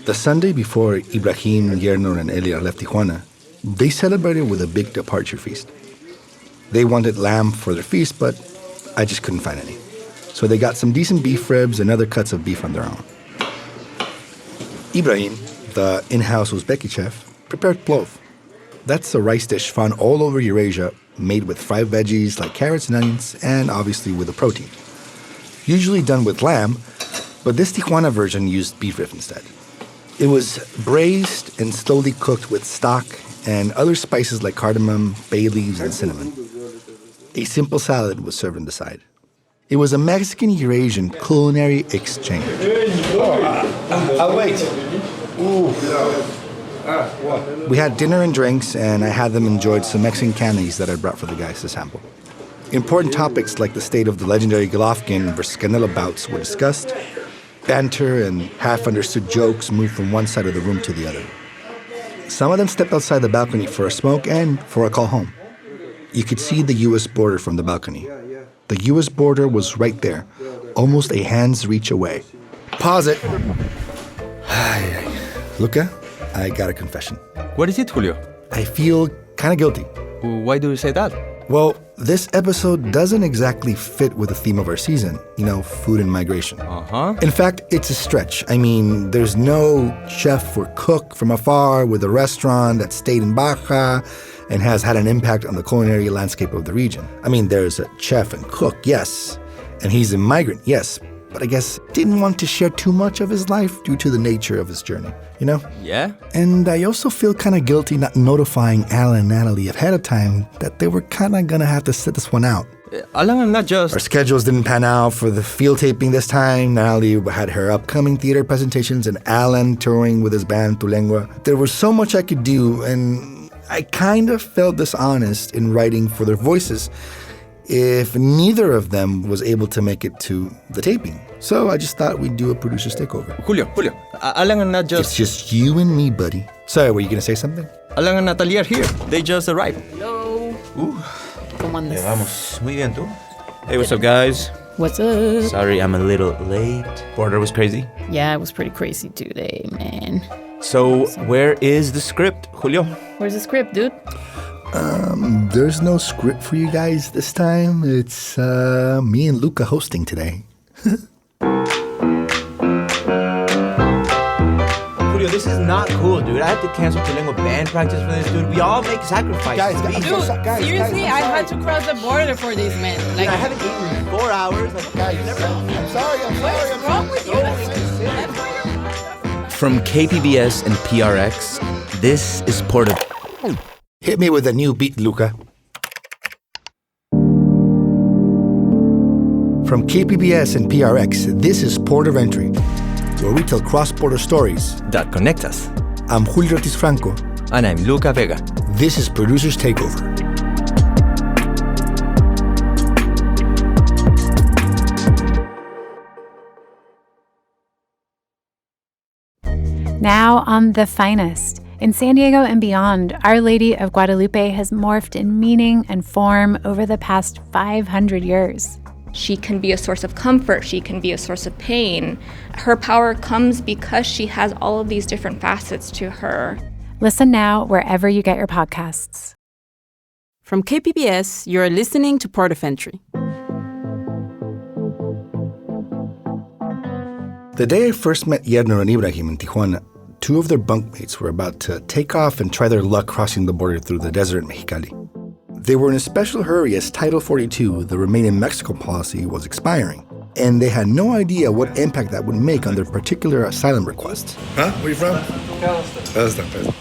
The Sunday before Ibrahim, Yernur, and Elia left Tijuana, they celebrated with a big departure feast. They wanted lamb for their feast, but I just couldn't find any. So they got some decent beef ribs and other cuts of beef on their own. Ibrahim, the in-house Uzbeki chef, prepared plov. That's a rice dish found all over Eurasia, made with fried veggies like carrots and onions, and obviously with a protein. Usually done with lamb, but this Tijuana version used beef rib instead. It was braised and slowly cooked with stock and other spices like cardamom, bay leaves, and cinnamon. A simple salad was served on the side. It was a Mexican-EurAsian Culinary Exchange. I'll wait. We had dinner and drinks, and I had them enjoy some Mexican candies that I brought for the guys to sample. Important topics like the state of the legendary Golovkin versus Canelo bouts were discussed. Banter and half-understood jokes moved from one side of the room to the other. Some of them stepped outside the balcony for a smoke and for a call home. You could see the U.S. border from the balcony. The U.S. border was right there, almost a hand's reach away. Pause it. Luca, I got a confession. What is it, Julio? I feel kind of guilty. Why do you say that? Well, this episode doesn't exactly fit with the theme of our season, food and migration. In fact, it's a stretch. I mean, there's no chef or cook from afar with a restaurant that stayed in Baja and has had an impact on the culinary landscape of the region. I mean, there's a chef and cook, yes, and he's a migrant, yes, but I guess didn't want to share too much of his life due to the nature of his journey, Yeah? And I also feel kind of guilty not notifying Alan and Natali ahead of time that they were kind of going to have to sit this one out. Alan, not just... Our schedules didn't pan out for the field taping this time. Natali had her upcoming theater presentations and Alan touring with his band Tu Lengua. There was so much I could do, and I kind of felt dishonest in writing for their voices if neither of them was able to make it to the taping. So I just thought we'd do a producer's takeover. Julio, Alan and not just... It's just you and me, buddy. Sorry, were you going to say something? Alan and Natali are here. They just arrived. Hello. ¿Cómo andas? Vamos. Muy bien, ¿tú? Hey, what's up, guys? What's up? Sorry, I'm a little late. Border was crazy. Yeah, it was pretty crazy today, man. So, where is the script, Julio? Where's the script, dude? There's no script for you guys this time. It's me and Luca hosting today. Julio, this is not cool, dude. I have to cancel Tulengua band practice for this, dude. We all make sacrifices. Guys, Seriously, I had to cross the border for this, man. I haven't eaten in 4 hours. I'm sorry. What's wrong with you? From KPBS and PRX, this is Port of... Hit me with a new beat, Luca. From KPBS and PRX, this is Port of Entry, where we tell cross-border stories that connect us. I'm Julio Ortiz Franco. And I'm Luca Vega. This is Producer's Takeover. Now on The Finest. In San Diego and beyond, Our Lady of Guadalupe has morphed in meaning and form over the past 500 years. She can be a source of comfort. She can be a source of pain. Her power comes because she has all of these different facets to her. Listen now wherever you get your podcasts. From KPBS, you're listening to Port of Entry. The day I first met Yernur and Ibrahim in Tijuana, two of their bunkmates were about to take off and try their luck crossing the border through the desert in Mexicali. They were in a special hurry as Title 42, the Remain in Mexico policy, was expiring, and they had no idea what impact that would make on their particular asylum requests. Huh? Where are you from? Palestine.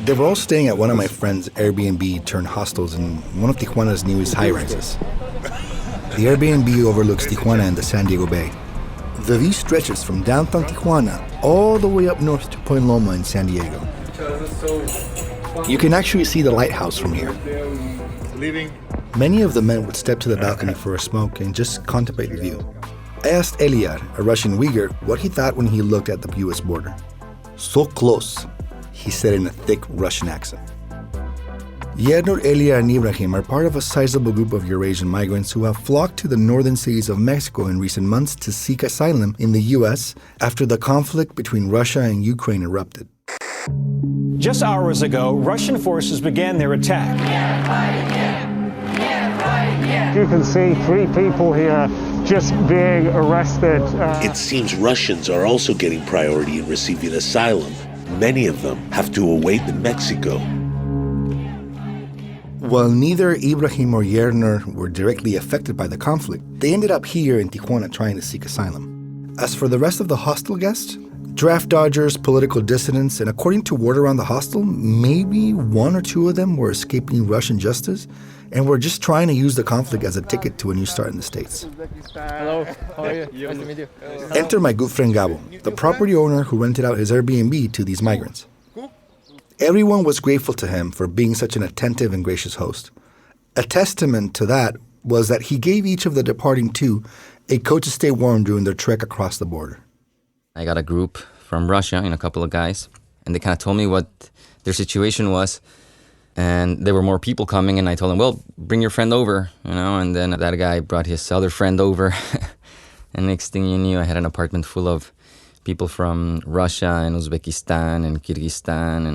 They were all staying at one of my friend's Airbnb turned hostels in one of Tijuana's newest high-rises. The Airbnb overlooks Tijuana and the San Diego Bay. The view stretches from downtown Tijuana all the way up north to Point Loma in San Diego. You can actually see the lighthouse from here. Many of the men would step to the balcony for a smoke and just contemplate the view. I asked Eliar, a Russian Uyghur, what he thought when he looked at the U.S. border. So close, he said in a thick Russian accent. Yernur, Elia, and Ibrahim are part of a sizable group of Eurasian migrants who have flocked to the northern cities of Mexico in recent months to seek asylum in the U.S. after the conflict between Russia and Ukraine erupted. Just hours ago, Russian forces began their attack. You can see 3 people here just being arrested. It seems Russians are also getting priority in receiving asylum. Many of them have to await in Mexico. While neither Ibrahim or Yernur were directly affected by the conflict, they ended up here in Tijuana trying to seek asylum. As for the rest of the hostel guests, draft dodgers, political dissidents, and according to word around the hostel, maybe 1 or 2 of them were escaping Russian justice and were just trying to use the conflict as a ticket to a new start in the States. Hello, how are you? Nice to meet you. Enter my good friend Gabo, the property owner who rented out his Airbnb to these migrants. Everyone was grateful to him for being such an attentive and gracious host. A testament to that was that he gave each of the departing 2 a coat to stay warm during their trek across the border. I got a group from Russia and a couple of guys, and they kind of told me what their situation was. And there were more people coming, and I told them, well, bring your friend over, and then that guy brought his other friend over. And next thing you knew, I had an apartment full of people from Russia and Uzbekistan and Kyrgyzstan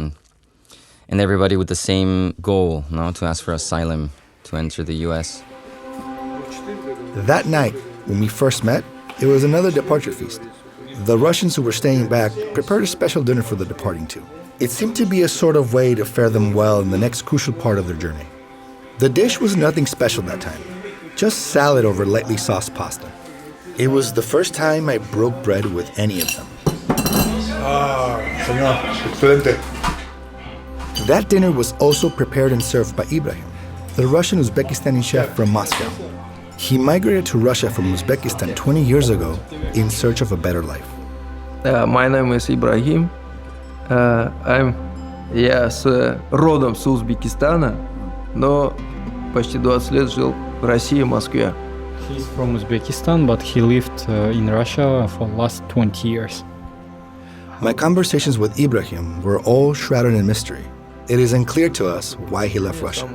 and everybody with the same goal, to ask for asylum to enter the U.S. That night, when we first met, it was another departure feast. The Russians who were staying back prepared a special dinner for the departing 2. It seemed to be a sort of way to fare them well in the next crucial part of their journey. The dish was nothing special that time, just salad over lightly sauced pasta. It was the first time I broke bread with any of them. Señor, excelente. That dinner was also prepared and served by Ibrahim, the Russian Uzbekistani chef from Moscow. He migrated to Russia from Uzbekistan 20 years ago in search of a better life. My name is Ibrahim. Я родом с Узбекистана, но почти 20 лет жил в России, Москве. He's from Uzbekistan, but he lived in Russia for the last 20 years. My conversations with Ibrahim were all shrouded in mystery. It is unclear to us why he left Russia.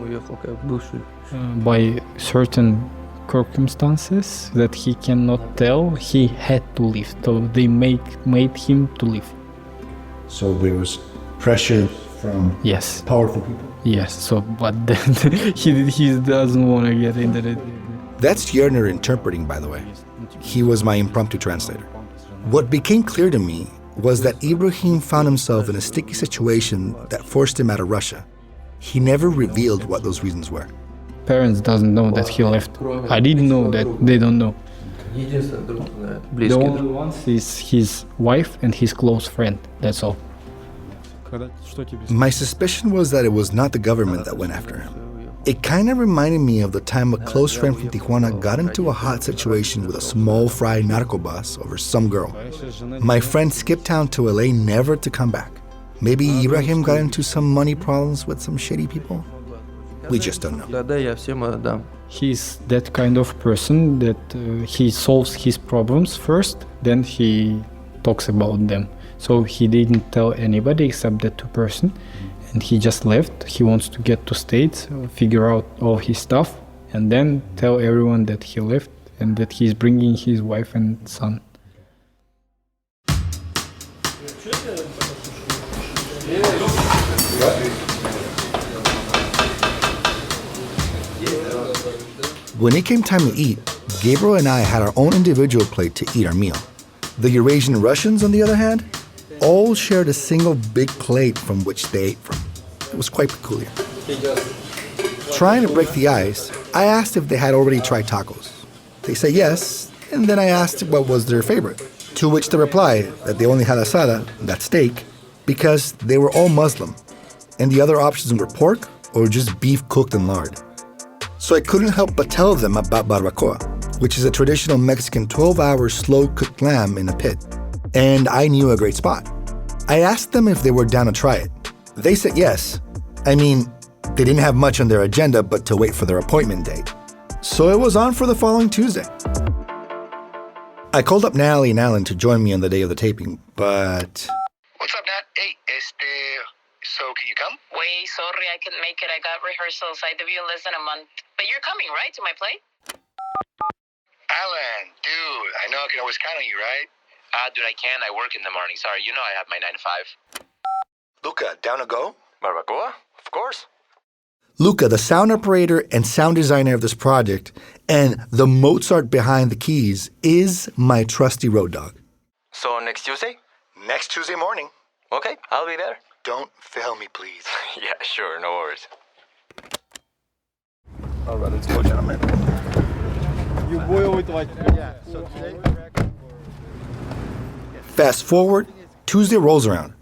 By certain circumstances that he cannot tell, he had to leave. So they made him to leave. So there was pressure from powerful people? Yes, but he doesn't want to get into it. That's Yernur interpreting, by the way. He was my impromptu translator. What became clear to me was that Ibrahim found himself in a sticky situation that forced him out of Russia. He never revealed what those reasons were. Parents doesn't know that he left. I didn't know that. They don't know. The only ones is his wife and his close friend. That's all. My suspicion was that it was not the government that went after him. It kind of reminded me of the time a close friend from Tijuana got into a hot situation with a small fry narco boss over some girl. My friend skipped town to LA never to come back. Maybe Ibrahim got into some money problems with some shady people? We just don't know. He's that kind of person that he solves his problems first, then he talks about them. So he didn't tell anybody except that 2 person. And he just left. He wants to get to States, figure out all his stuff, and then tell everyone that he left and that he's bringing his wife and son. When it came time to eat, Gabriel and I had our own individual plate to eat our meal. The Eurasian Russians, on the other hand, all shared a single big plate from which they ate from. It was quite peculiar. Trying to break the ice, I asked if they had already tried tacos. They said yes, and then I asked what was their favorite, to which they replied that they only had asada, that steak, because they were all Muslim, and the other options were pork or just beef cooked in lard. So I couldn't help but tell them about barbacoa, which is a traditional Mexican 12-hour slow-cooked lamb in a pit. And I knew a great spot. I asked them if they were down to try it. They said yes. I mean, they didn't have much on their agenda but to wait for their appointment date. So it was on for the following Tuesday. I called up Natali and Alan to join me on the day of the taping, but... What's up, Nat? Hey, so can you come? way sorry I couldn't make it. I got rehearsals. I debut in less than a month. But you're coming, right, to my play? Alan, dude, I know I can always count on you, right? Dude, I can. I work in the morning. Sorry, you know I have my 9 to 5. Luca, down to go? Barbacoa? Of course. Luca, the sound operator and sound designer of this project, and the Mozart behind the keys, is my trusty road dog. So next Tuesday? Next Tuesday morning. Okay, I'll be there. Don't fail me, please. Yeah, sure, no worries. All right, let's go, gentlemen. You boil it like yeah. So today. Fast forward, Tuesday rolls around.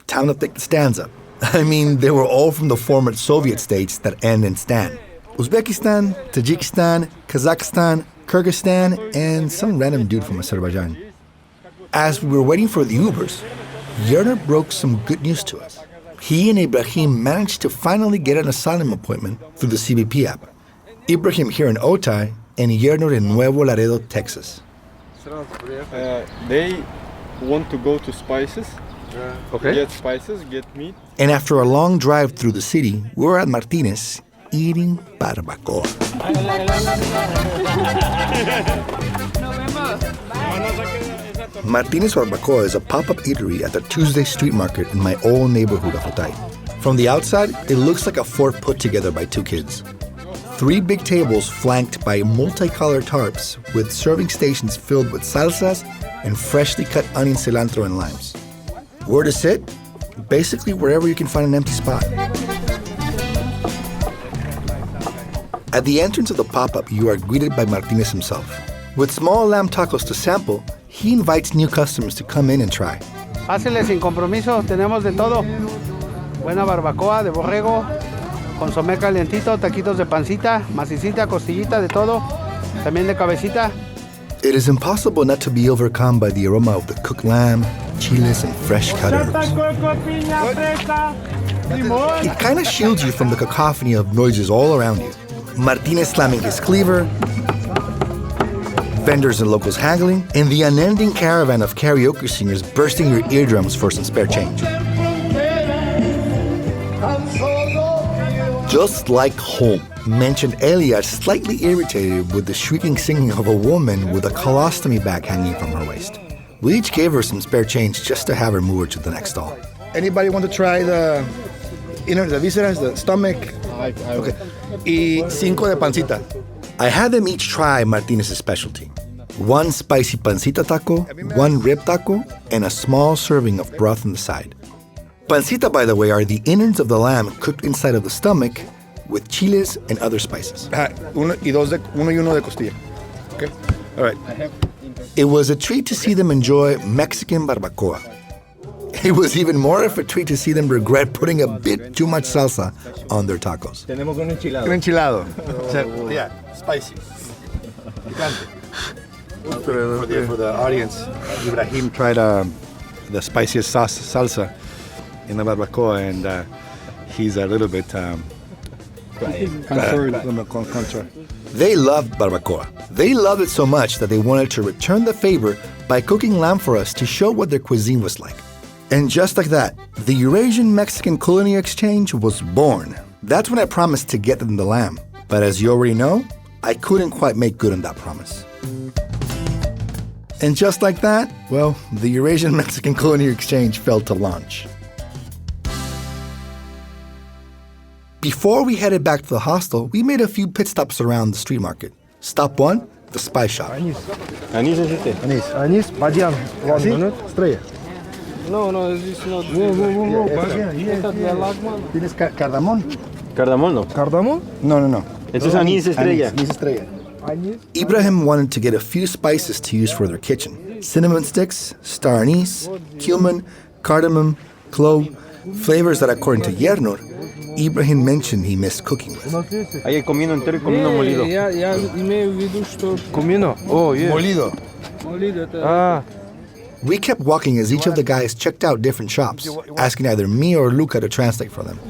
Time to think the stands up. I mean, they were all from the former Soviet states that end in stan. Uzbekistan, Tajikistan, Kazakhstan, Kyrgyzstan, and some random dude from Azerbaijan. As we were waiting for the Ubers, Yernur broke some good news to us. He and Ibrahim managed to finally get an asylum appointment through the CBP app. Ibrahim here in Otay and Yernur in Nuevo Laredo, Texas. They want to go to spices. Okay. Get spices, get meat. And after a long drive through the city, we were at Martinez eating barbacoa. Martinez Barbacoa is a pop-up eatery at the Tuesday street market in my old neighborhood of Otay. From the outside, it looks like a fort put together by 2 kids. 3 big tables flanked by multicolored tarps with serving stations filled with salsas and freshly cut onion, cilantro, and limes. Where to sit? Basically wherever you can find an empty spot. At the entrance of the pop-up, you are greeted by Martinez himself. With small lamb tacos to sample, he invites new customers to come in and try. Pásele sin compromiso, tenemos de todo. Buena barbacoa de borrego, consomé calientito, taquitos de pancita, macicita, costillita, de todo. También de cabecita. It is impossible not to be overcome by the aroma of the cooked lamb, chiles, and fresh cut herbs. It kind of shields you from the cacophony of noises all around you. Martinez slamming his cleaver, vendors and locals haggling, and the unending caravan of karaoke singers bursting your eardrums for some spare change. Just like home, mentioned Eliad, slightly irritated with the shrieking singing of a woman with a colostomy bag hanging from her waist. We each gave her some spare change just to have her move her to the next stall. Anybody want to try the inner, the visceras, the stomach? Okay. Y 5 de pancita. I had them each try Martinez's specialty. 1 spicy pancita taco, 1 rib taco, and a small serving of broth on the side. Pancita, by the way, are the innards of the lamb cooked inside of the stomach with chiles and other spices. Uno y uno de costilla. Okay. All right. It was a treat to see them enjoy Mexican barbacoa. It was even more of a treat to see them regret putting a bit too much salsa on their tacos. Tenemos un enchilado. Un enchilado. Yeah, spicy. Picante. For the audience, Ibrahim tried the spiciest salsa in the barbacoa, and he's a little bit contra. They loved barbacoa. They loved it so much that they wanted to return the favor by cooking lamb for us to show what their cuisine was like. And just like that, the Eurasian Mexican Culinary Exchange was born. That's when I promised to get them the lamb. But as you already know, I couldn't quite make good on that promise. And just like that, well, the Eurasian Mexican Culinary Exchange failed to launch. Before we headed back to the hostel, we made a few pit stops around the street market. Stop 1, the Spice Shop. Anís es este. Anís, Badian. 1 minute. Estrella. No, it's not. ¿Tienes cardamón? ¿Cardamón no? ¿Cardamón? No. Este es anís estrella. Anís estrella. Ibrahim wanted to get a few spices to use for their kitchen. Cinnamon sticks, star anise, cumin, cardamom, clove, flavors that according to Yernur, Ibrahim mentioned he missed cooking with. Hay comino entero y comino molido. Comino? Oh, yeah. Molido. We kept walking as each of the guys checked out different shops, asking either me or Luca to translate for them.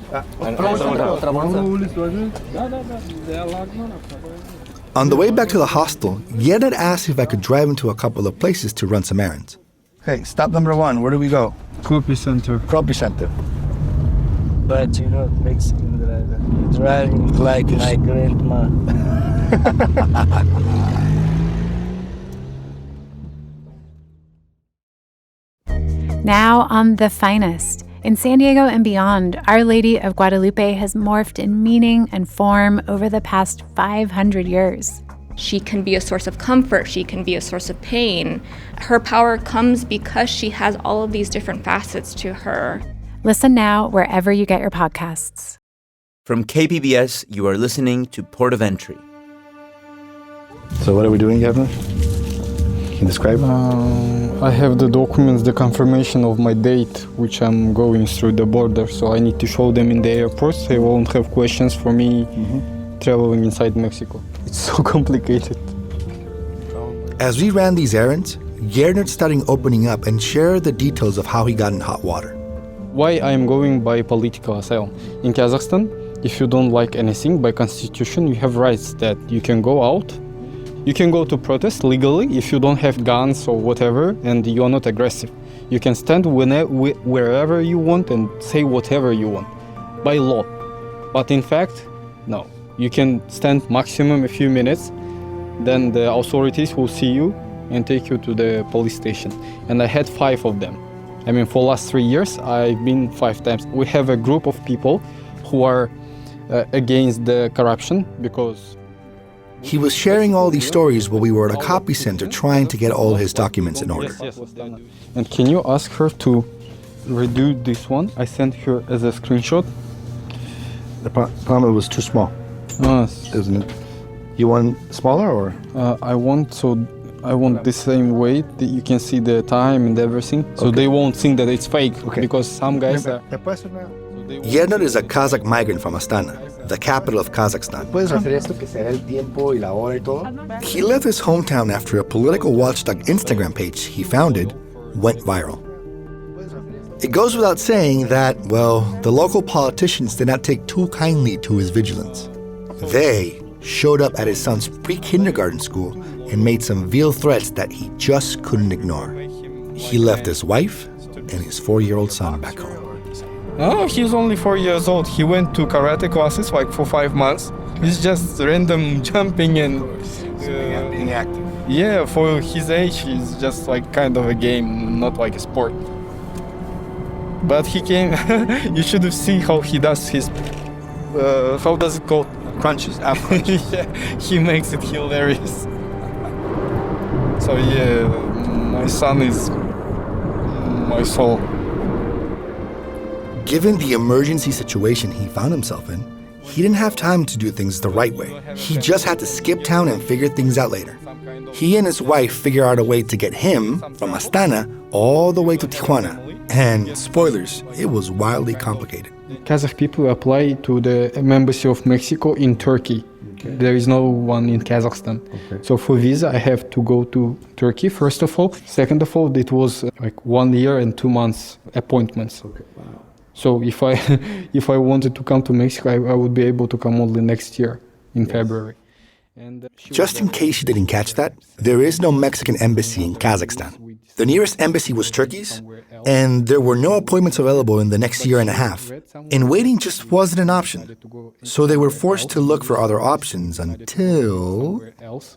On the way back to the hostel, Yernur asked if I could drive him to a couple of places to run some errands. Okay, stop number 1. Where do we go? Copy center. Copy center. But you're not Mexican driver. You're driving like my grandma. Now on The Finest. In San Diego and beyond, Our Lady of Guadalupe has morphed in meaning and form over the past 500 years. She can be a source of comfort. She can be a source of pain. Her power comes because she has all of these different facets to her. Listen now wherever you get your podcasts. From KPBS, you are listening to Port of Entry. So what are we doing, Governor? Can you describe? I have the documents, the confirmation of my date, which I'm going through the border. So I need to show them in the airport. So they won't have questions for me traveling inside Mexico. It's so complicated. As we ran these errands, Yernur started opening up and shared the details of how he got in hot water. Why I am going by political asylum. In Kazakhstan, if you don't like anything, by constitution, you have rights that you can go out. You can go to protest legally if you don't have guns or whatever and you are not aggressive. You can stand wherever you want and say whatever you want, by law. But in fact, no. You can stand maximum a few minutes, then the authorities will see you and take you to the police station. And I had 5 of them. I mean, for the last 3 years, I've been 5 times. We have a group of people who are against the corruption because... He was sharing all these stories while we were at a copy center trying to get all his documents in order. Yes. And can you ask her to redo this one? I sent her as a screenshot. The problem was too small, isn't it? You want smaller or? I want the same weight that you can see the time and everything, so they won't think that it's fake. Because some guys are... Yernur is a Kazakh migrant from Astana, the capital of Kazakhstan. He left his hometown after a political watchdog Instagram page he founded went viral. It goes without saying that, well, the local politicians did not take too kindly to his vigilance. They showed up at his son's pre-kindergarten school and made some veiled threats that he just couldn't ignore. He left his wife and his 4-year-old son back home. Oh, he's only 4 years old. He went to karate classes for 5 months. He's just random jumping and being active. Yeah, for his age, he's just kind of a game, not like a sport. But he came. You should have seen how he does his. How does it called? Crunches. Ab crunches. Yeah, he makes it hilarious. So yeah, my son is my soul. Given the emergency situation he found himself in, he didn't have time to do things the right way. He just had to skip town and figure things out later. He and his wife figure out a way to get him from Astana all the way to Tijuana. And spoilers, it was wildly complicated. Kazakh people apply to the embassy of Mexico in Turkey. Okay. There is no one in Kazakhstan. Okay. So for visa, I have to go to Turkey, first of all. Second of all, it was 1 year and 2 months appointments. Okay. Wow. So if I wanted to come to Mexico, I would be able to come only next year in February. And just in case you didn't catch that, there is no Mexican embassy in Kazakhstan. The nearest embassy was Turkey's, and there were no appointments available in the next year and a half. And waiting just wasn't an option. So they were forced to look for other options until...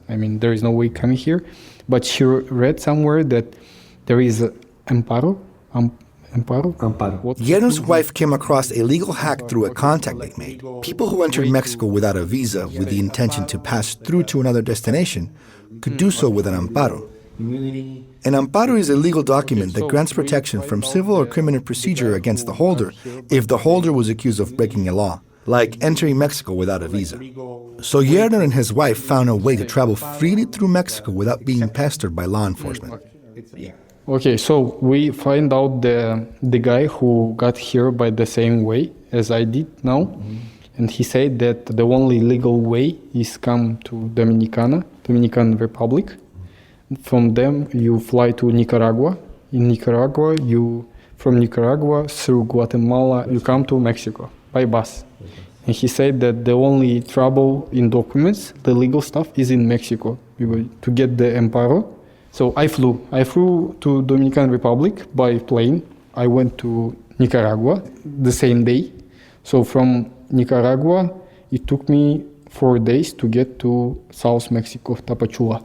I mean, there is no way coming here. But she read somewhere that there is Amparo. Yernur's wife came across a legal hack through a contact they made. People who entered Mexico without a visa with the intention to pass through to another destination could do so with an amparo. An amparo is a legal document that grants protection from civil or criminal procedure against the holder if the holder was accused of breaking a law, like entering Mexico without a visa. So Yernur and his wife found a way to travel freely through Mexico without being pestered by law enforcement. Okay, so we find out the guy who got here by the same way as I did now. And he said that the only legal way is come to Dominican Republic. From them, you fly to Nicaragua. In Nicaragua, from Nicaragua through Guatemala, you come to Mexico by bus. And he said that the only trouble in documents, the legal stuff, is in Mexico. To get the amparo. So I flew to Dominican Republic by plane. I went to Nicaragua the same day. So from Nicaragua, it took me 4 days to get to South Mexico, Tapachula.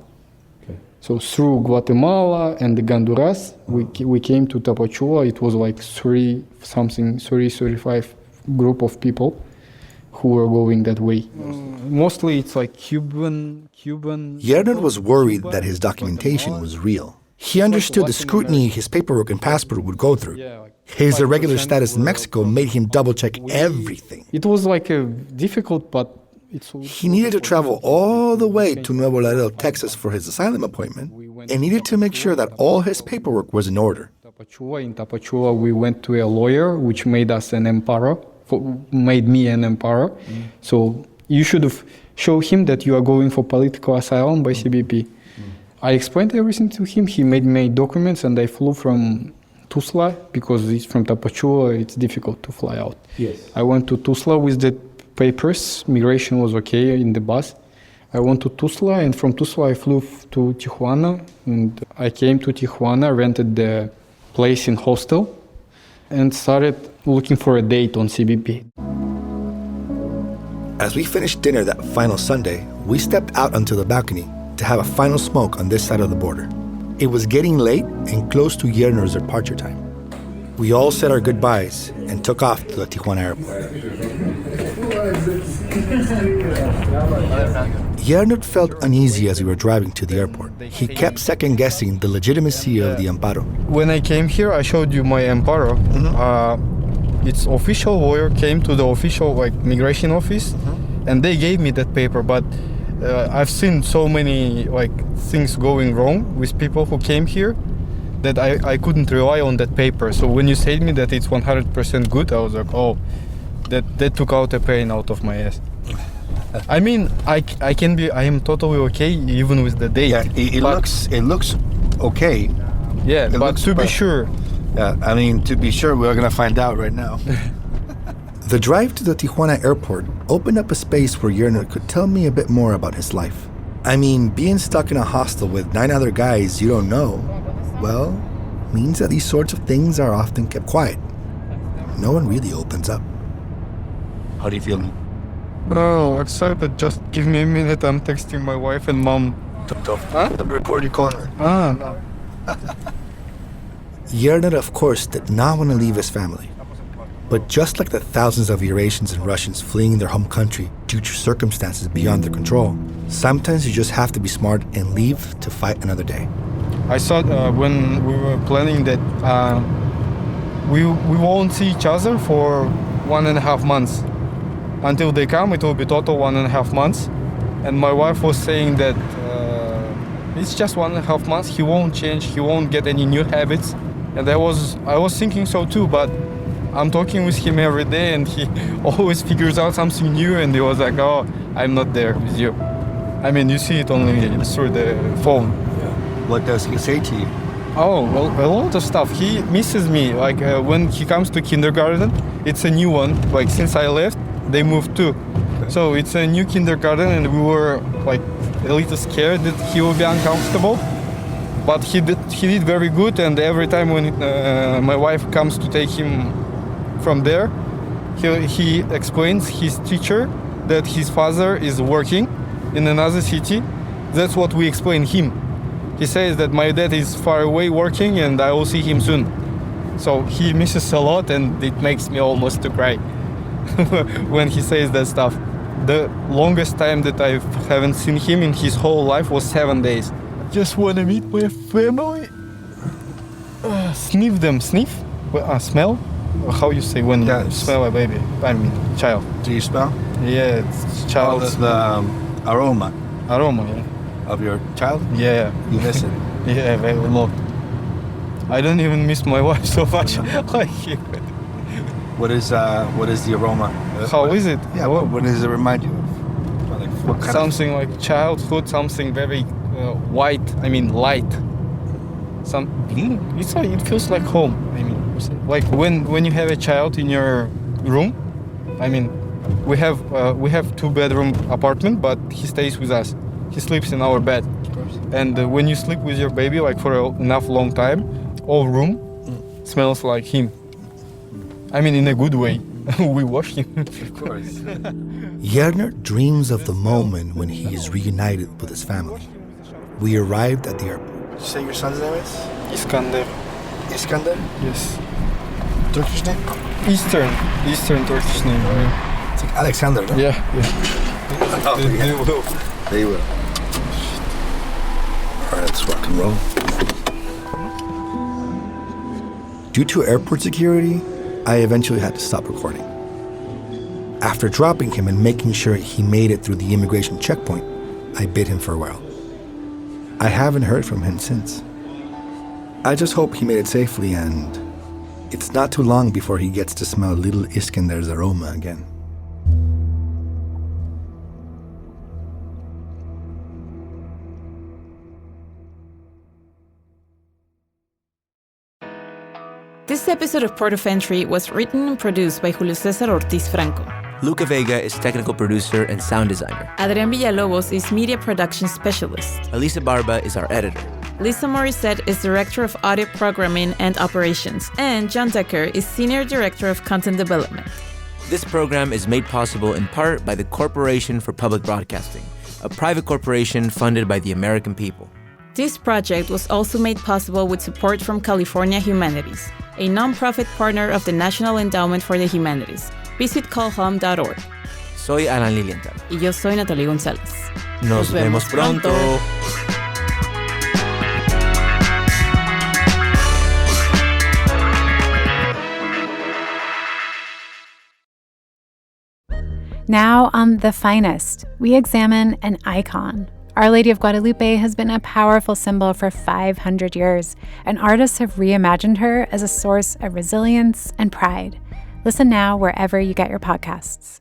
So through Guatemala and the Honduras, we came to Tapachula. It was like 35 group of people who were going that way. Mostly it's like Cuban. Yernur was worried that his documentation was real. He understood the scrutiny his paperwork and passport would go through. His irregular status in Mexico made him double-check everything. It was like difficult, but he needed to travel all the way to Nuevo Laredo, Texas for his asylum appointment and needed to make sure that all his paperwork was in order. In Tapachula, we went to a lawyer, which made us an amparo, made me an amparo. So you should have showed him that you are going for political asylum by CBP. I explained everything to him. He made me documents, and I flew from Tuzla because it's from Tapachula. It's difficult to fly out. Yes. I went to Tuzla with the papers. Migration was okay in the bus. I went to Tuzla, and from Tuzla I flew to Tijuana, and I came to Tijuana, rented the place in hostel, and started looking for a date on CBP. As we finished dinner that final Sunday, we stepped out onto the balcony to have a final smoke on this side of the border. It was getting late and close to Yernur's departure time. We all said our goodbyes and took off to the Tijuana airport. Yernur felt uneasy as we were driving to the airport. He kept second-guessing the legitimacy of the amparo. When I came here, I showed you my amparo. Its official lawyer came to the official migration office, and they gave me that paper. But I've seen so many things going wrong with people who came here that I couldn't rely on that paper. So when you said me that it's 100% good, I was like, oh, that took out a pain out of my ass. I mean, I am totally okay even with the date. Yeah, it looks okay. Yeah, but to be sure. Yeah, I mean, to be sure, we're gonna find out right now. The drive to the Tijuana airport opened up a space where Yernur could tell me a bit more about his life. I mean, being stuck in a hostel with 9 other guys you don't know, well, means that these sorts of things are often kept quiet. No one really opens up. How do you feel? Oh, excited. Just give me a minute. I'm texting my wife and mom. The recording corner. No. Yernur, of course, did not want to leave his family. But just like the thousands of Eurasians and Russians fleeing their home country due to circumstances beyond their control, sometimes you just have to be smart and leave to fight another day. I thought when we were planning that we won't see each other for 1.5 months. Until they come, it will be total 1.5 months. And my wife was saying that it's just 1.5 months. He won't change. He won't get any new habits. And I was thinking so too. But I'm talking with him every day, and he always figures out something new. And he was like, "Oh, I'm not there with you." I mean, you see it only through the phone. What does he say to you? Oh, well, a lot of stuff. He misses me. When he comes to kindergarten, it's a new one. Since I left, they moved too. So it's a new kindergarten, and we were a little scared that he will be uncomfortable. But he did very good, and every time when my wife comes to take him from there, he explains his teacher that his father is working in another city. That's what we explain him. He says that my dad is far away working, and I will see him soon. So he misses a lot, and it makes me almost to cry when he says that stuff. The longest time that I haven't seen him in his whole life was 7 days. Just want to meet my family. Sniff them. Sniff? Smell? How you say when you smell a baby? I mean, child. Do you smell? Yeah, it's child. The aroma. Aroma, yeah. Of your child? Yeah. You miss it? Yeah, very lot. I don't even miss my wife so much. What is the aroma? How is it? Yeah, what does it remind you of? What kind something like childhood, something very white, light. It feels like home. Like when you have a child in your room. We have 2-bedroom apartment, but he stays with us. He sleeps in our bed. And when you sleep with your baby for enough long time, all room smells like him. In a good way. We wash him. Of course. Yernur dreams of the moment when he is reunited with his family. We arrived at the airport. Did you say your son's name is? Iskander. Iskander? Yes. Turkish name? Eastern Turkish name. Yeah. It's like Alexander, no? Yeah. Oh, They will. They will. All right, let's rock and roll. Due to airport security, I eventually had to stop recording. After dropping him and making sure he made it through the immigration checkpoint, I bid him farewell. I haven't heard from him since. I just hope he made it safely, and it's not too long before he gets to smell little Iskander's aroma again. This episode of Port of Entry was written and produced by Julio Cesar Ortiz Franco. Luca Vega is technical producer and sound designer. Adrián Villalobos is media production specialist. Elisa Barba is our editor. Lisa Morissette is director of audio programming and operations. And John Decker is senior director of content development. This program is made possible in part by the Corporation for Public Broadcasting, a private corporation funded by the American people. This project was also made possible with support from California Humanities, a nonprofit partner of the National Endowment for the Humanities. Visit callhome.org. Soy Alan Lilienthal. Y yo soy Natali Gonzalez. Nos vemos pronto. Now on The Finest, we examine an icon. Our Lady of Guadalupe has been a powerful symbol for 500 years, and artists have reimagined her as a source of resilience and pride. Listen now wherever you get your podcasts.